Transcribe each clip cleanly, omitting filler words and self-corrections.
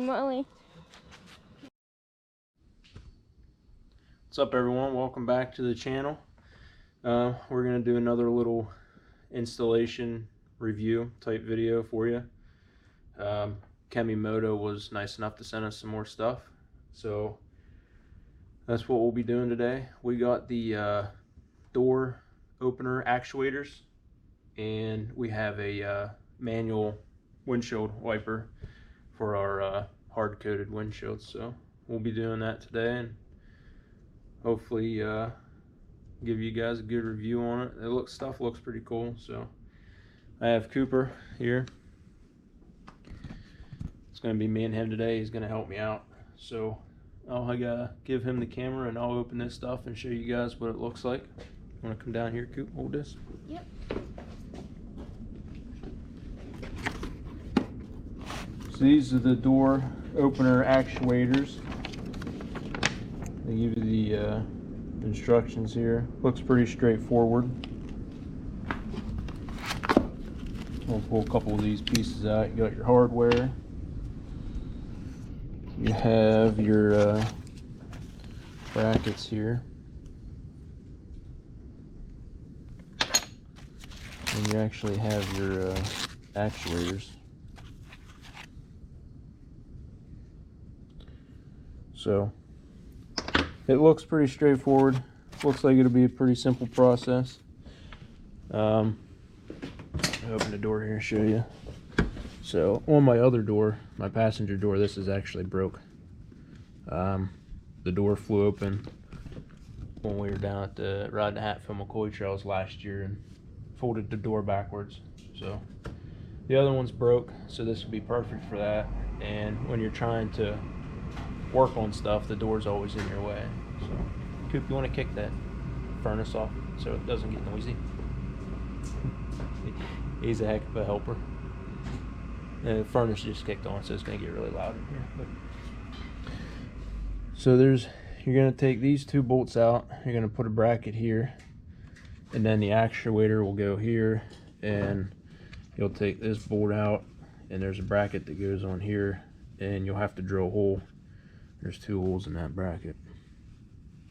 moly. What's up, everyone? Welcome back to the channel. We're gonna do another little installation review type video for you. Kemimoto was nice enough to send us some more stuff, so that's what we'll be doing today. We got the door opener actuators, and we have a manual windshield wiper for our hard-coated windshields. So we'll be doing that today, and hopefully give you guys a good review on it. Stuff looks pretty cool. So I have Cooper here. It's going to be me and him today. He's going to help me out. So I gotta give him the camera and I'll open this stuff and show you guys what it looks like. You want to come down here, Coop? Hold this. Yep. So these are the door opener actuators. They give you the instructions here. Looks pretty straightforward. We'll pull a couple of these pieces out. You got your hardware. You have your brackets here. And you actually have your actuators. So it looks pretty straightforward. Looks like it'll be a pretty simple process. I'll open the door here and show you. So on my other door, my passenger door, this is actually broke. The door flew open when we were down at the riding the Hatfield McCoy trails last year and folded the door backwards. So the other one's broke, so this would be perfect for that. And when you're trying to work on stuff, the door's always in your way. So Coop, you want to kick that furnace off so it doesn't get noisy? He's a heck of a helper. The furnace just kicked on, so it's going to get really loud in here. But so you're going to take these two bolts out. You're going to put a bracket here, and then the actuator will go here, and you'll take this bolt out, and there's a bracket that goes on here, and you'll have to drill a hole. There's two holes in that bracket.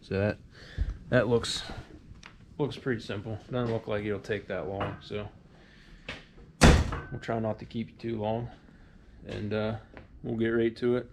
So that looks pretty simple. Doesn't look like it'll take that long, so we'll try not to keep you too long, and we'll get right to it.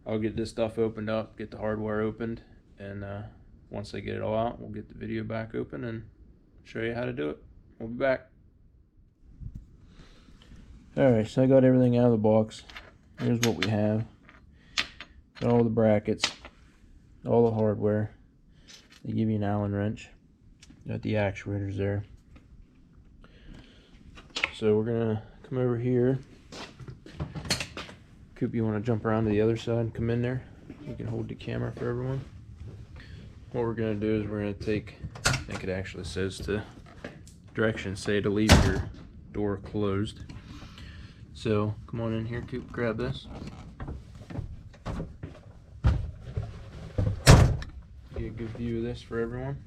I'll get this stuff opened up, get the hardware opened, and once I get it all out, we'll get the video back open and show you how to do it. We'll be back. Alright, so I got everything out of the box. Here's what we have. Got all the brackets, all the hardware. They give you an Allen wrench. Got the actuators there. So we're gonna come over here. Coop, you want to jump around to the other side and come in there? You can hold the camera for everyone. What we're gonna do is we're gonna take, I think it actually says to directions say to leave your door closed. So come on in here, Coop, grab this. Get a good view of this for everyone.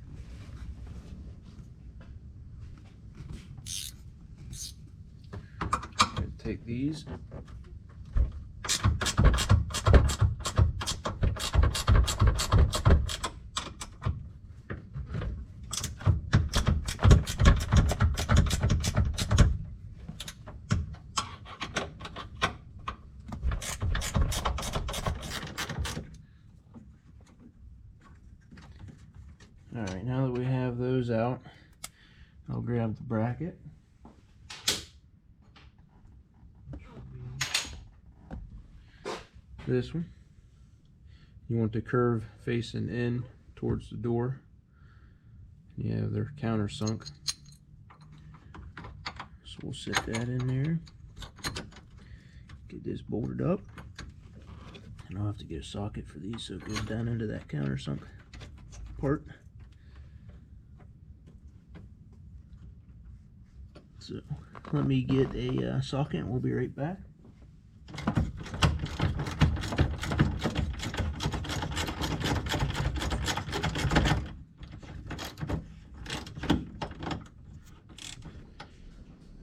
Take these. Alright, now that we have those out, I'll grab the bracket. This one, you want the curve facing in towards the door. You have their countersunk, so we'll set that in there. Get this bolted up, and I'll have to get a socket for these so it goes down into that countersunk part. So let me get a socket and we'll be right back.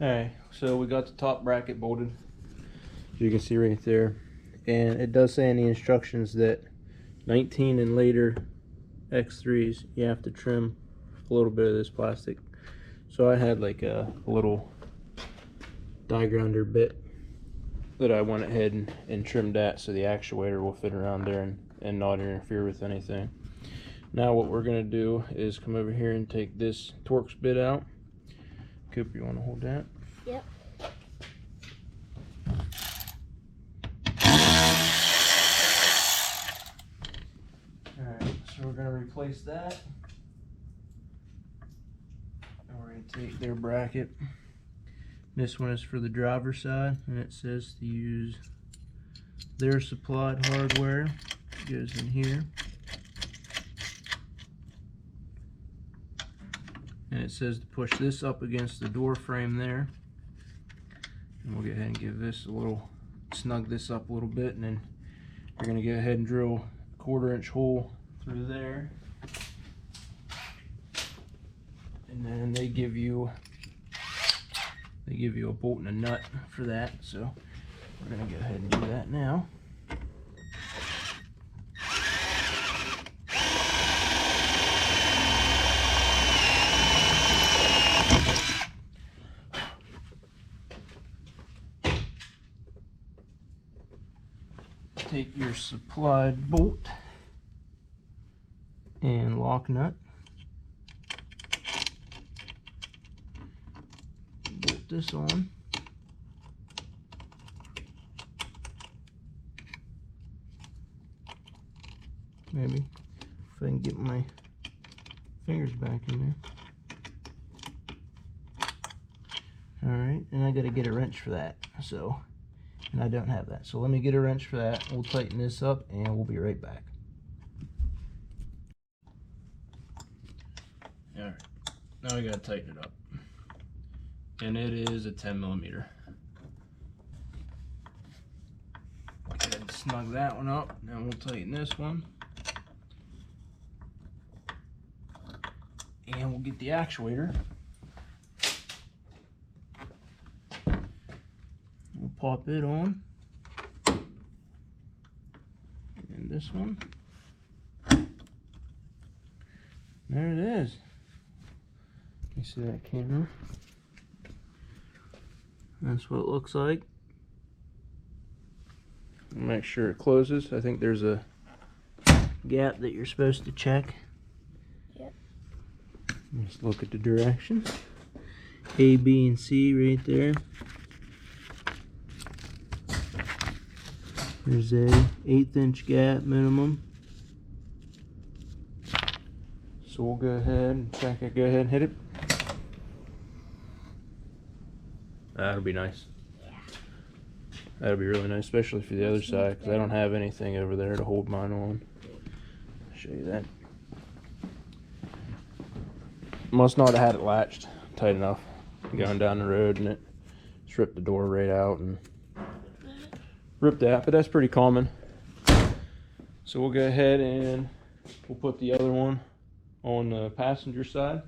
Alright, so we got the top bracket bolted, as you can see right there, and it does say in the instructions that 19 and later X3s, you have to trim a little bit of this plastic. So I had like a little die grinder bit that I went ahead and trimmed that so the actuator will fit around there and not interfere with anything. Now what we're going to do is come over here and take this Torx bit out. Cooper, you want to hold that? Yep. Alright, so we're going to replace that. And we're going to take their bracket. This one is for the driver's side, and it says to use their supplied hardware. It goes in here. And it says to push this up against the door frame there. And we'll go ahead and give this a little, snug this up a little bit, and then you're going to go ahead and drill a 1/4-inch hole through there. And then they give you a bolt and a nut for that, so we're going to go ahead and do that now. Take your supplied bolt and lock nut. Bolt this on. Maybe if I can get my fingers back in there. Alright, and I gotta get a wrench for that, so, and I don't have that. So let me get a wrench for that. We'll tighten this up and we'll be right back. Alright, now we gotta tighten it up. And it is a 10mm. Go ahead and snug that one up. Now we'll tighten this one. And we'll get the actuator. We'll pop it on. And this one. There it is. You see that camera? That's what it looks like. Make sure it closes. I think there's a gap that you're supposed to check. Yep. Let's look at the directions. A, B, and C right there. There's a 1/8" gap minimum. So we'll go ahead and check it. Go ahead and hit it. That'll be nice. Yeah. That'll be really nice, especially for the other side, because I don't have anything over there to hold mine on. I'll show you that. Must not have had it latched tight enough going down the road, and it just ripped the door right out and ripped that, but that's pretty common. So we'll go ahead and we'll put the other one on the passenger side.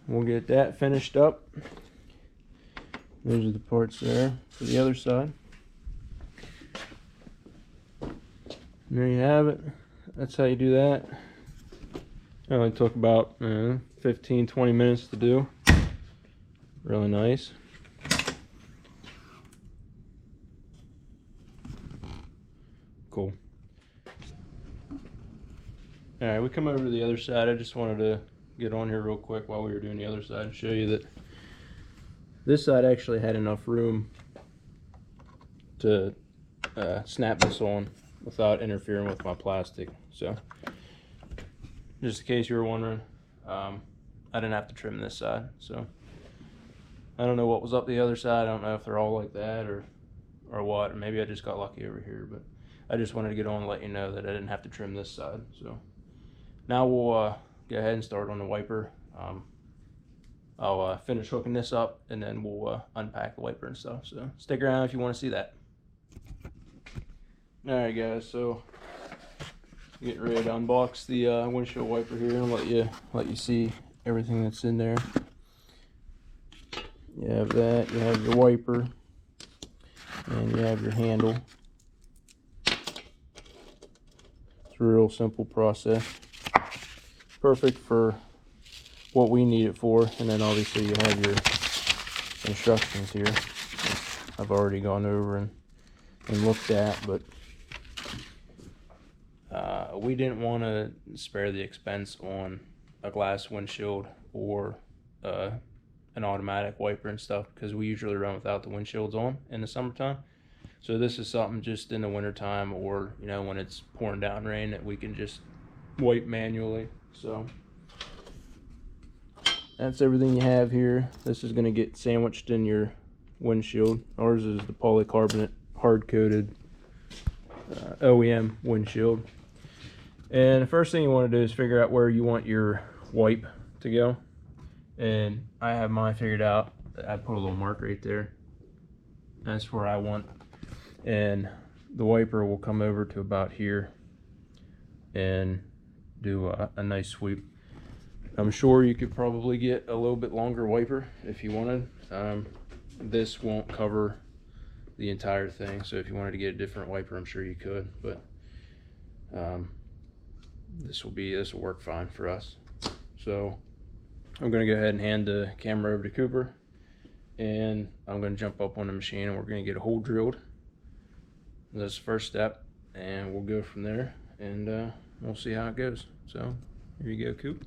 We'll get that finished up. Those are the parts there for the other side. And there you have it. That's how you do that. It only took about 15-20 minutes to do. Really nice. Cool. Alright, we come over to the other side. I just wanted to get on here real quick while we were doing the other side and show you that this side actually had enough room to snap this on without interfering with my plastic. So, just in case you were wondering, I didn't have to trim this side. So, I don't know what was up the other side. I don't know if they're all like that or what. Or maybe I just got lucky over here. But I just wanted to get on and let you know that I didn't have to trim this side. So, now we'll go ahead and start on the wiper. I'll finish hooking this up, and then we'll unpack the wiper and stuff. So stick around if you want to see that. Alright guys, so getting ready to unbox the windshield wiper here and let you see everything that's in there. You have that, you have your wiper, and you have your handle. It's a real simple process. Perfect for what we need it for. And then obviously you have your instructions here. I've already gone over and looked at, but we didn't want to spare the expense on a glass windshield or an automatic wiper and stuff, because we usually run without the windshields on in the summertime. So this is something just in the wintertime, or you know, when it's pouring down rain, that we can just wipe manually. So that's everything you have here. This is going to get sandwiched in your windshield. Ours is the polycarbonate hard-coated OEM windshield. And the first thing you want to do is figure out where you want your wipe to go. And I have mine figured out. I put a little mark right there. That's where I want. And the wiper will come over to about here and do a nice sweep. I'm sure you could probably get a little bit longer wiper if you wanted. This won't cover the entire thing, so if you wanted to get a different wiper, I'm sure you could, but this will work fine for us. So I'm going to go ahead and hand the camera over to Cooper, and I'm going to jump up on the machine and we're going to get a hole drilled. That's the first step, and we'll go from there, and we'll see how it goes. So here you go, Coop.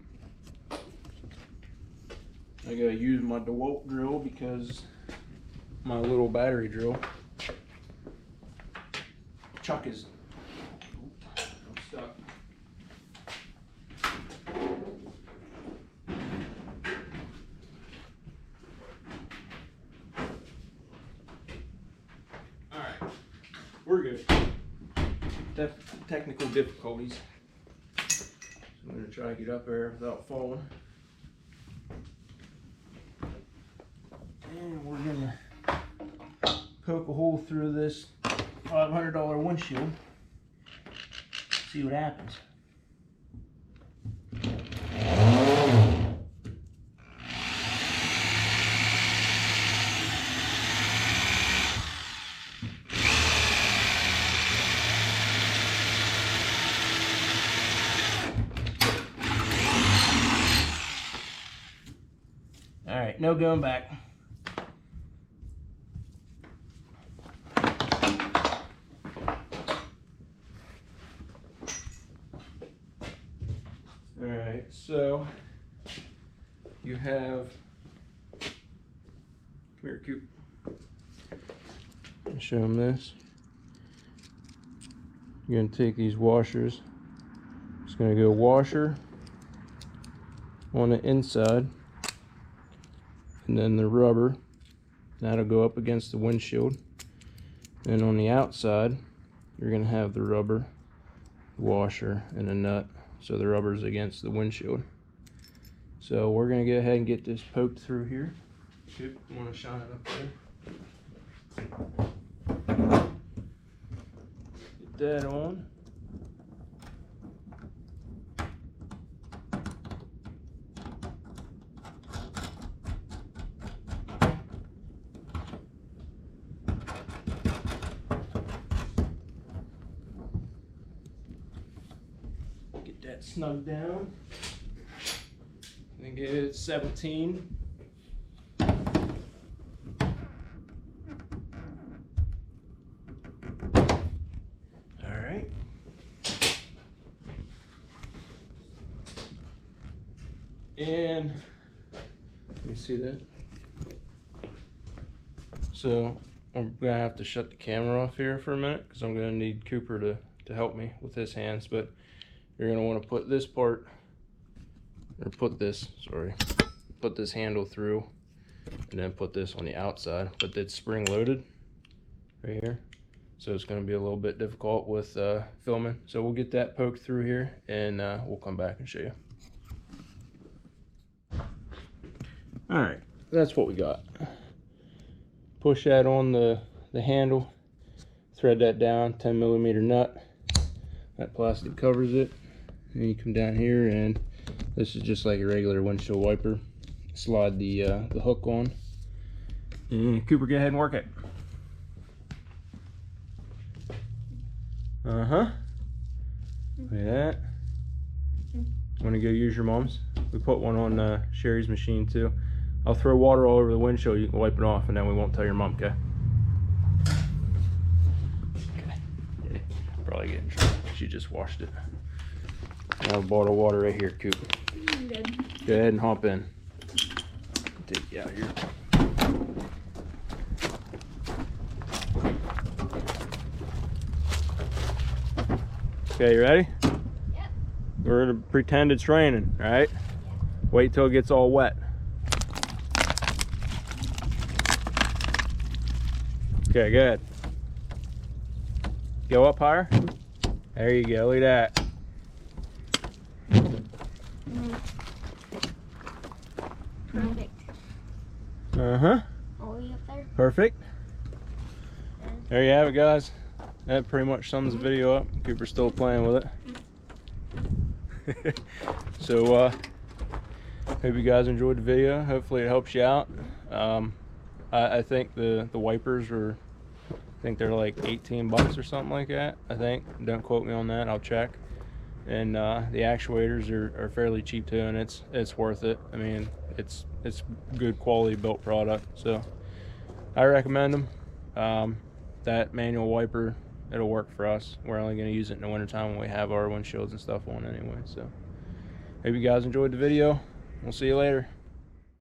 I gotta use my DeWalt drill because my little battery drill chuck is stuck. Alright, we're good. Technical difficulties. So I'm gonna try to get up there without falling. And we're gonna poke a hole through this $500 windshield. See what happens. All right, no going back. Alright, so you have, come here, Coop. I'll show them this. You're going to take these washers. It's going to go washer on the inside, and then the rubber. That'll go up against the windshield. And on the outside, you're going to have the rubber, washer, and a nut. So the rubber's against the windshield. So we're gonna go ahead and get this poked through here. Coop, you wanna shine it up there? Get that on. That snug down. I think it's 17. Alright. And let me see that. So I'm gonna have to shut the camera off here for a minute because I'm gonna need Cooper to help me with his hands, but you're going to want to put this part, or put this handle through, and then put this on the outside, but it's spring loaded right here, so it's going to be a little bit difficult with filming. So we'll get that poked through here, and we'll come back and show you. Alright, that's what we got. Push that on the handle, thread that down, 10mm nut. That plastic covers it. And you come down here, and this is just like a regular windshield wiper. Slide the hook on, and Cooper, go ahead and work it. Look at that. Want to go use your mom's? We put one on Sherry's machine too. I'll throw water all over the windshield. You can wipe it off, and then we won't tell your mom. Okay. Okay. Yeah, probably get in trouble. She just washed it. Now a bottle of water right here, Coop. I'm good. Go ahead and hop in. Take you out here. Okay, you ready? Yep. We're gonna pretend it's raining, all right? Wait till it gets all wet. Okay, good. Go up higher. There you go, look at that. Perfect. Uh-huh. All the way up there. Perfect. There you have it, guys. That pretty much sums the video up. Cooper's still playing with it. So, hope you guys enjoyed the video. Hopefully it helps you out. I think the wipers are, I think they're like 18 bucks or something like that. I think. Don't quote me on that. I'll check. And the actuators are fairly cheap too, and it's worth it. I mean, it's good quality built product. So I recommend them. That manual wiper, it'll work for us. We're only going to use it in the wintertime when we have our windshields and stuff on anyway. So hope you guys enjoyed the video. We'll see you later.